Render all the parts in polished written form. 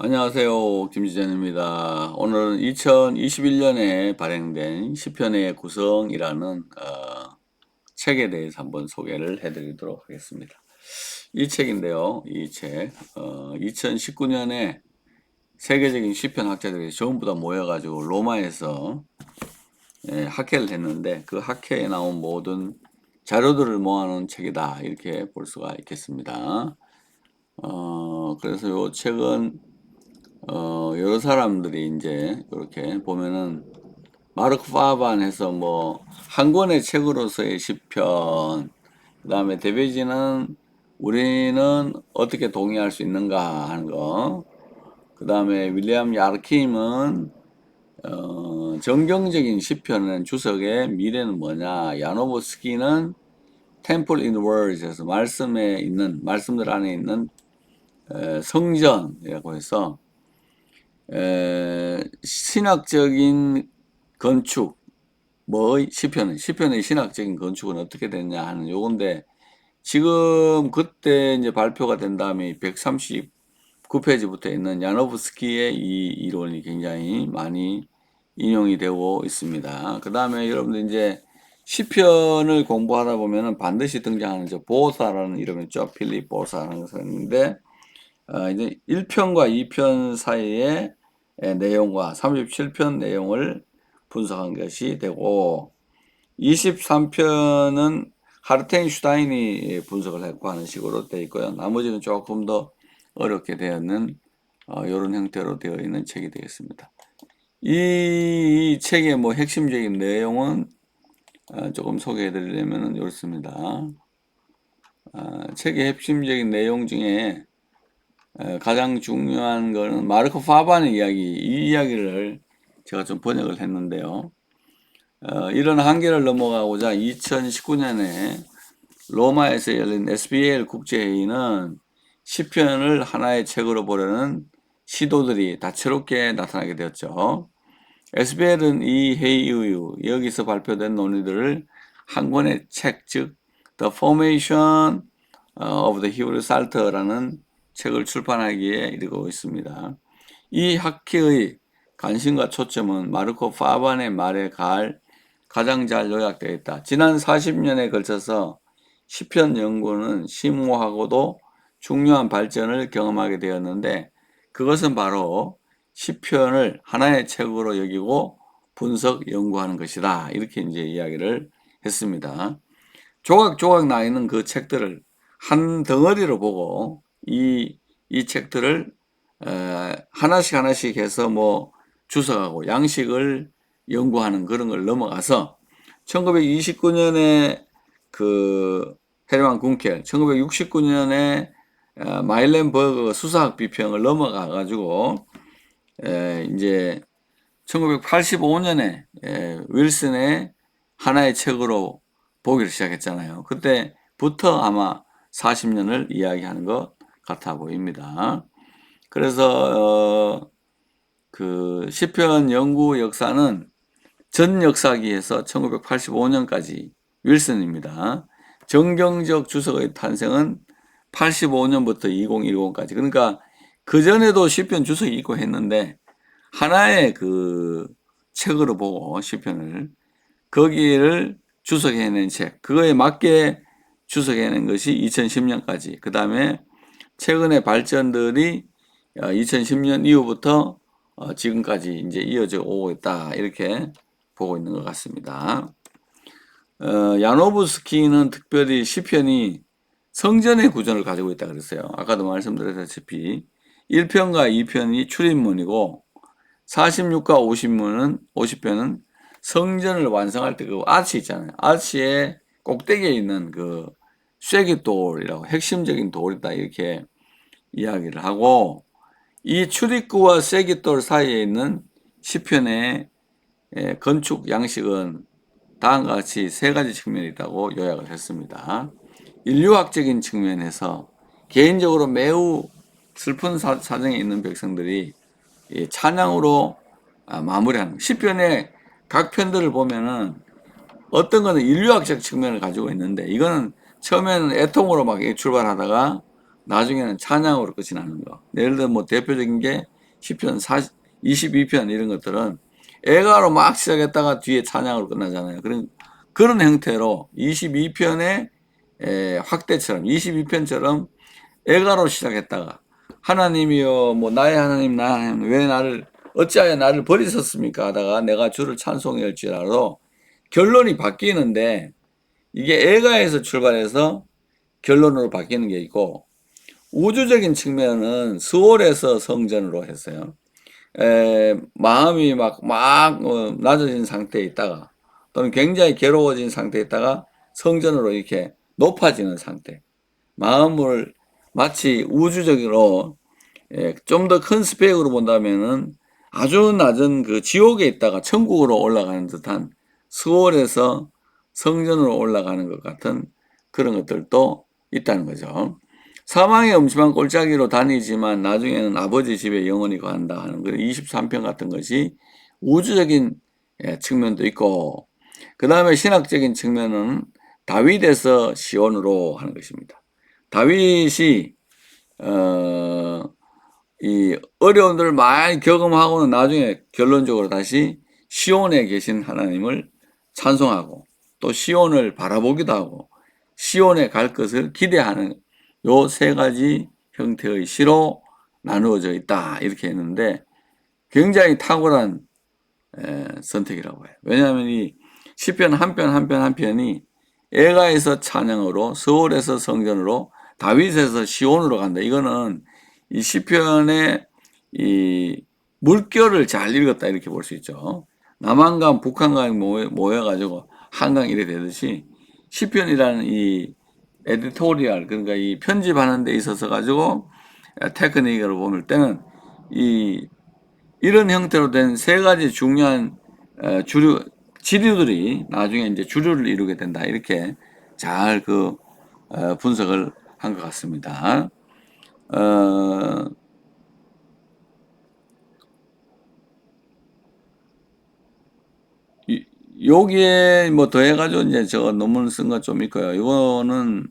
안녕하세요. 김지전입니다. 오늘은 2021년에 발행된 시편의 구성이라는 책에 대해서 한번 소개를 해드리도록 하겠습니다. 이 책인데요. 이 책, 2019년에 세계적인 시편 학자들이 전부 다 모여가지고 로마에서 학회를 했는데 그 학회에 나온 모든 자료들을 모아놓은 책이다. 이렇게 볼 수가 있겠습니다. 그래서 이 책은 여러 사람들이 이제 이렇게 보면은 마르크 파반 해서 뭐 한 권의 책으로서의 시편, 그 다음에 데베지는 우리는 어떻게 동의할 수 있는가 하는 거, 그 다음에 윌리엄 야르킴은 정경적인 시편은 주석의 미래는 뭐냐, 야노보스키는 템플 인 월드에서 말씀에 있는 말씀들 안에 있는 성전이라고 해서 신학적인 건축, 시편의 신학적인 건축은 어떻게 됐냐 하는 요건데, 지금 그때 이제 발표가 된 다음에 139페이지부터 있는 야노브스키의 이 이론이 굉장히 많이 인용이 되고 있습니다. 그 다음에 여러분들 이제 시편을 공부하다 보면은 반드시 등장하는 보사라는 이름이 있죠. 필립 보사라는 것이 있는데, 이제 1편과 2편 사이의 내용과 37편 내용을 분석한 것이 되고, 23편은 하르텐슈타인이 분석을 했고 하는 식으로 되어 있고요. 나머지는 조금 더 어렵게 되어 있는 이런 형태로 되어 있는 책이 되겠습니다. 이 책의 뭐 핵심적인 내용은 조금 소개해 드리려면 이렇습니다. 책의 핵심적인 내용 중에 가장 중요한 거는 마르코 파반의 이야기, 이 이야기를 제가 좀 번역을 했는데요. 이런 한계를 넘어가고자 2019년에 로마에서 열린 SBL 국제회의는 시편을 하나의 책으로 보려는 시도들이 다채롭게 나타나게 되었죠. SBL은 이 회의 이후 여기서 발표된 논의들을 한 권의 책, 즉 The Formation of the Hebrew Psalter라는 책을 출판하기에 이르고 있습니다. 이 학회의 관심과 초점은 마르코 파반의 말에 가장 잘 요약되어 있다. 지난 40년에 걸쳐서 시편 연구는 심오하고도 중요한 발전을 경험하게 되었는데, 그것은 바로 시편을 하나의 책으로 여기고 분석 연구하는 것이다. 이렇게 이제 이야기를 했습니다. 조각조각 나 있는 그 책들을 한 덩어리로 보고 이 책들을 하나씩 하나씩 해서 뭐 주석하고 양식을 연구하는 그런 걸 넘어가서 1929년에 그 헤르만 군켈, 1969년에 마일렌버그 수사학 비평을 넘어가 가지고 이제 1985년에 윌슨의 하나의 책으로 보기를 시작했잖아요. 그때부터 아마 40년을 이야기하는 것 같아 보입니다. 그래서 그 시편 연구 역사는 전 역사기에서 1985년까지 윌슨입니다. 정경적 주석의 탄생은 85년부터 2010까지. 그러니까 그 전에도 시편 주석이 있고 했는데 하나의 그 책으로 보고 시편을 거기를 주석해낸 책, 그거에 맞게 주석해낸 것이 2010년까지. 그 다음에 최근의 발전들이 2010년 이후부터 지금까지 이제 이어져 오고 있다. 이렇게 보고 있는 것 같습니다. 야노브스키는 특별히 시편이 성전의 구조를 가지고 있다 그랬어요. 아까도 말씀드렸다시피 1편과 2편이 출입문이고 46과 50편은 성전을 완성할 때 그 아치 있잖아요. 아치의 꼭대기에 있는 그 쐐기돌이라고 핵심적인 돌이다 이렇게 이야기를 하고, 이 출입구와 쐐기돌 사이에 있는 시편의 건축 양식은 다음과 같이 세 가지 측면이 있다고 요약을 했습니다. 인류학적인 측면에서 개인적으로 매우 슬픈 사정에 있는 백성들이 찬양으로 마무리하는 시편의 각 편들을 보면은 어떤 거는 인류학적 측면을 가지고 있는데, 이거는 처음에는 애통으로 막 출발하다가 나중에는 찬양으로 끝이 나는 거. 예를 들어 뭐 대표적인 게 시편 22편 이런 것들은 애가로 막 시작했다가 뒤에 찬양으로 끝나잖아요. 그런 형태로 22편의 확대처럼 22편처럼 애가로 시작했다가 하나님이여 뭐 나의 하나님 나의 하나님 왜 나를 어찌하여 나를 버리셨습니까 하다가 내가 주를 찬송해 할지라도 결론이 바뀌는데 이게 애가에서 출발해서 결론으로 바뀌는 게 있고 우주적인 측면은 스월에서 성전으로 했어요. 마음이 막 낮아진 상태에 있다가 또는 굉장히 괴로워진 상태에 있다가 성전으로 이렇게 높아지는 상태. 마음을 마치 우주적으로 좀 더 큰 스펙으로 본다면은 아주 낮은 그 지옥에 있다가 천국으로 올라가는 듯한 스월에서 성전으로 올라가는 것 같은 그런 것들도 있다는 거죠. 사망의 음침한 골짜기로 다니지만 나중에는 아버지 집에 영원히 간다 하는 그 23편 같은 것이 우주적인 측면도 있고 그 다음에 신학적인 측면은 다윗에서 시온으로 하는 것입니다. 다윗이 이 어려움들을 많이 경험하고는 나중에 결론적으로 다시 시온에 계신 하나님을 찬송하고 또 시온을 바라보기도 하고 시온에 갈 것을 기대하는 요 세 가지 형태의 시로 나누어져 있다 이렇게 했는데 굉장히 탁월한 선택이라고 해요. 왜냐하면 이 시편 한 편 한 편 한 편이 애가에서 찬양으로 서울에서 성전으로 다윗에서 시온으로 간다. 이거는 이 시편의 이 물결을 잘 읽었다 이렇게 볼 수 있죠. 남한강 북한강이 모여가지고 한강 이래 되듯이 시편이라는 이 에디토리얼 그러니까 이 편집하는 데 있어서 가지고 테크닉으로 볼 때는 이 이런 형태로 된 세 가지 중요한 주류 지류들이 나중에 이제 주류를 이루게 된다 이렇게 잘 분석을 한 것 같습니다. 어, 여기에 뭐 더해가지고 이제 저 논문 쓴 거 좀 있고요. 이거는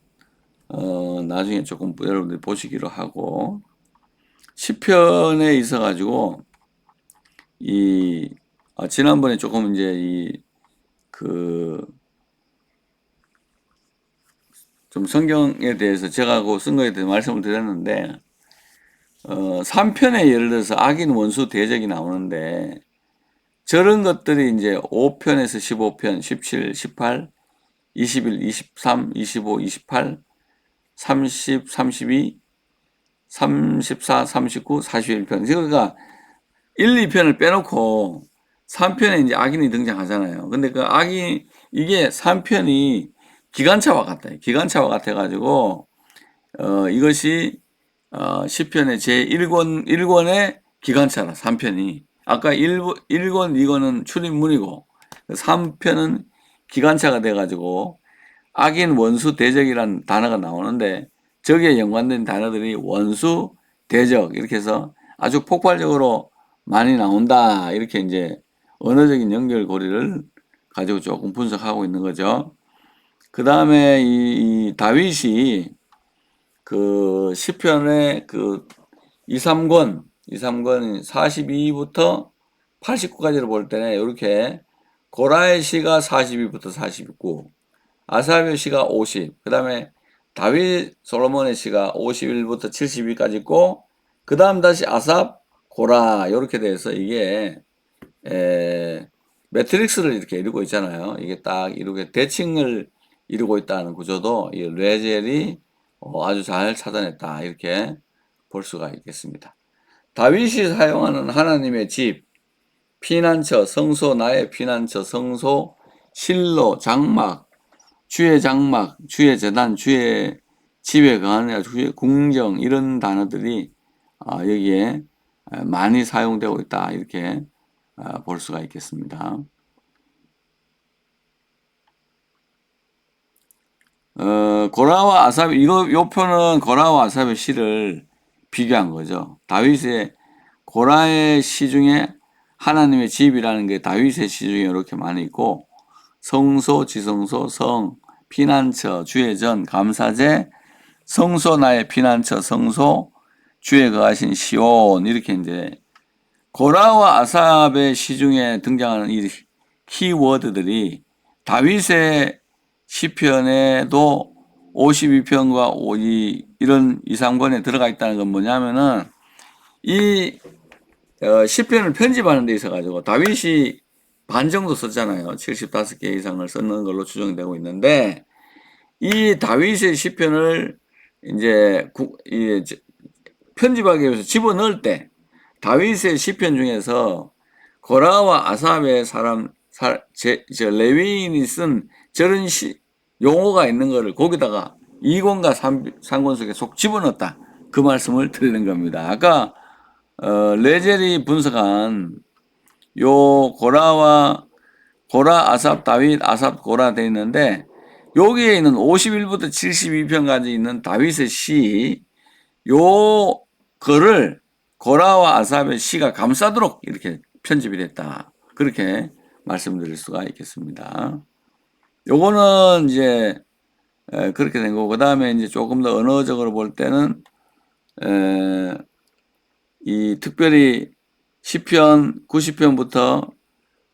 나중에 조금 여러분들이 보시기로 하고 시편에 있어가지고 지난번에 조금 이제 좀 성경에 대해서 제가 쓴 거에 대해서 말씀을 드렸는데 3편에 예를 들어서 악인 원수 대적이 나오는데 저런 것들이 이제 5편에서 15편, 17, 18, 21, 23, 25, 28, 30, 32, 34, 39, 41편. 그러니까 1, 2편을 빼놓고 3편에 이제 악인이 등장하잖아요. 근데 그 이게 3편이 기관차와 같아요. 기관차와 같아가지고, 이것이, 시편의 제1권의 기관차라, 3편이. 아까 1권, 2권은 출입문이고, 3편은 기관차가 돼가지고, 악인, 원수, 대적이라는 단어가 나오는데, 저기에 연관된 단어들이 원수, 대적, 이렇게 해서 아주 폭발적으로 많이 나온다. 이렇게 이제 언어적인 연결고리를 가지고 조금 분석하고 있는 거죠. 그 다음에 이 다윗이 그 시편의 2, 3권 42부터 89까지를 볼 때는 이렇게 고라의 시가 42부터 49, 아사랴의 시가 50, 그 다음에 다윗 솔로몬의 시가 51부터 72까지 있고, 그 다음 다시 아삽, 고라 이렇게 돼서 이게 매트릭스를 이렇게 이루고 있잖아요. 이게 딱 이렇게 대칭을 이루고 있다는 구조도 이 레젤이 아주 잘 찾아냈다 이렇게 볼 수가 있겠습니다. 다윗이 사용하는 하나님의 집, 피난처, 성소, 나의 피난처, 성소, 실로, 장막, 주의 장막, 주의 제단, 주의 집에 거하느냐, 주의 궁정 이런 단어들이 여기에 많이 사용되고 있다 이렇게 볼 수가 있겠습니다. 고라와 아삽, 요 표는 고라와 아삽의 시를 비교한 거죠. 다윗의 고라의 시 중에 하나님의 집이라는 게 다윗의 시 중에 이렇게 많이 있고, 성소, 지성소, 성, 피난처, 주의 전, 감사제, 성소 나의 피난처 성소 주에 거하신 시온 이렇게 이제 고라와 아삽의 시 중에 등장하는 이 키워드들이 다윗의 시편에도 52편과 이런 2, 3권에 들어가 있다는 건 뭐냐면은 이 시편을 편집하는 데 있어 가지고 다윗이 반 정도 썼잖아요. 75개 이상을 썼는 걸로 추정되고 있는데 이 다윗의 시편을 이제 편집하기 위해서 집어넣을 때 다윗의 시편 중에서 고라와 아삽의 레위인이 쓴 저런 용어가 있는 거를 거기다가 2권과 3권 속에 속 집어넣었다. 그 말씀을 드리는 겁니다. 아까 레젤이 분석한 요 고라, 아삽, 다윗, 아삽, 고라 돼 있는데 여기에 있는 51부터 72편까지 있는 다윗의 시, 요 글을 고라와 아삽의 시가 감싸도록 이렇게 편집이 됐다. 그렇게 말씀드릴 수가 있겠습니다. 요거는 이제 그렇게 된 거고, 그 다음에 이제 조금 더 언어적으로 볼 때는 이 특별히 시편 90편부터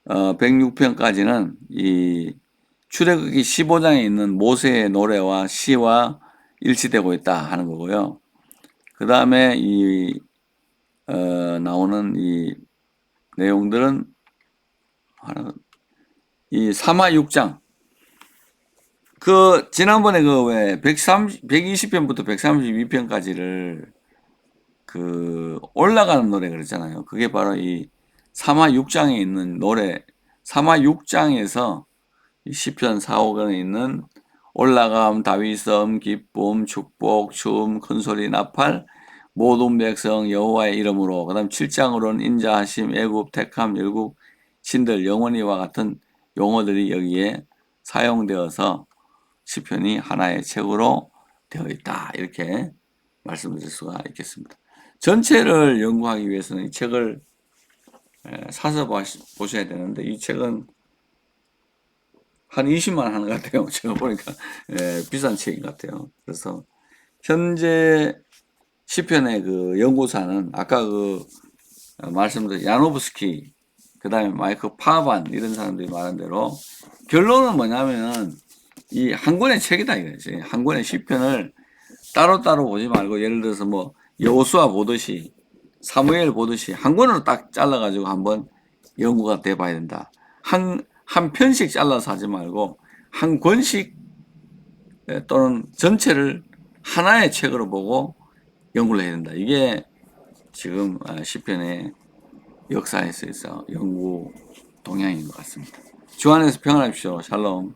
106편까지는 이 출애굽기 15장에 있는 모세의 노래와 시와 일치되고 있다 하는 거고요. 그 다음에 나오는 이 내용들은 이 사마 6장 지난번에 왜 120편부터 132편까지를 올라가는 노래 그랬잖아요. 그게 바로 이 사마 6장에 있는 노래, 사마 6장에서 시편 4, 5권에 있는 올라감, 다윗섬, 기쁨, 축복, 춤, 큰소리, 나팔, 모든 백성 여호와의 이름으로, 그 다음 7장으로는 인자하심, 애굽, 택함, 열국, 신들, 영원히와 같은 용어들이 여기에 사용되어서 시편이 하나의 책으로 되어 있다. 이렇게 말씀드릴 수가 있겠습니다. 전체를 연구하기 위해서는 이 책을 사서 보셔야 되는데 이 책은 한 20만 원 하는 것 같아요. 제가 보니까 비싼 책인 것 같아요. 그래서 현재 시편의 연구사는 아까 말씀드린 야노브스키, 그 다음에 마이크 파반 이런 사람들이 말한 대로 결론은 뭐냐면은 이 한 권의 책이다 이거지. 한 권의 시편을 따로따로 보지 말고 예를 들어서 뭐 여호수아 보듯이 사무엘 보듯이 한 권으로 딱 잘라가지고 한번 연구가 돼 봐야 된다. 한 편씩 잘라서 하지 말고 한 권씩 또는 전체를 하나의 책으로 보고 연구를 해야 된다. 이게 지금 시편의 역사에 있어서 연구 동향인 것 같습니다. 주 안에서 평안하십시오. 샬롬.